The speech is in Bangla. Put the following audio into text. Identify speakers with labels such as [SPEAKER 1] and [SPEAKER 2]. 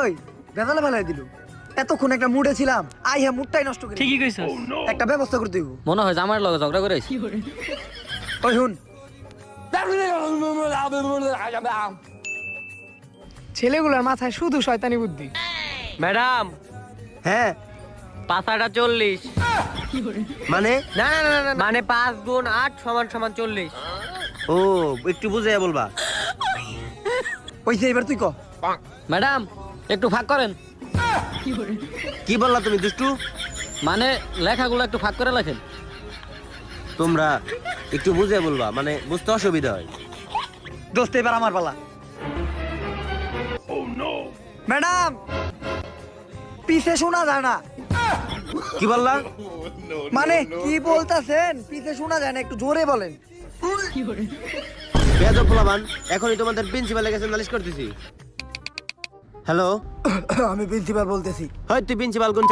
[SPEAKER 1] ওই বেদালে ফেলাই দিল। এতক্ষণ একটা মুডে ছিলাম, আই হ্যাঁ মুডটাই নষ্ট করে।
[SPEAKER 2] ঠিকই কইছস।
[SPEAKER 1] একটা ব্যবস্থা করতে হইব।
[SPEAKER 3] মনে হয় আমার লগে ঝগড়া করেছ।
[SPEAKER 1] ওই হুন,
[SPEAKER 4] ছেলেগুলোর মাথায় শুধু শয়তানি বুদ্ধি।
[SPEAKER 2] ম্যাডাম
[SPEAKER 1] হ্যাঁ
[SPEAKER 2] পাতাটা 40।
[SPEAKER 1] মানে
[SPEAKER 2] না না না না মানে 5 গুণ 8 সমান সমান 40।
[SPEAKER 5] ও একটু বুঝাইয়া বলবা।
[SPEAKER 1] ওইছে, এবার তুই ক।
[SPEAKER 3] ম্যাডাম একটু ফাঁক করেন।
[SPEAKER 5] কি বললা তুমি দুষ্টু?
[SPEAKER 3] মানে লেখাগুলো একটু ফাঁক করে লেখেন।
[SPEAKER 5] তোমরা একটু বুঝাইয়া বলবা, মানে বুঝতে অসুবিধা হয়।
[SPEAKER 1] দোস্ত এবার আমার পালা। ম্যাডাম পিছে শোনা যায় না।
[SPEAKER 5] কি বললা?
[SPEAKER 1] মানে কি বলতাছেন? পিছে শোনা যায় না, একটু জোরে বলেন।
[SPEAKER 5] বেয়াদব পোলাপান, এখনই তোমাদের প্রিন্সিপালের কাছে নালিশ করতেছি। হ্যালো,
[SPEAKER 1] আমি প্রিন্সিপাল বলতেছি।
[SPEAKER 5] হয় তুই প্রিন্সিপাল কোন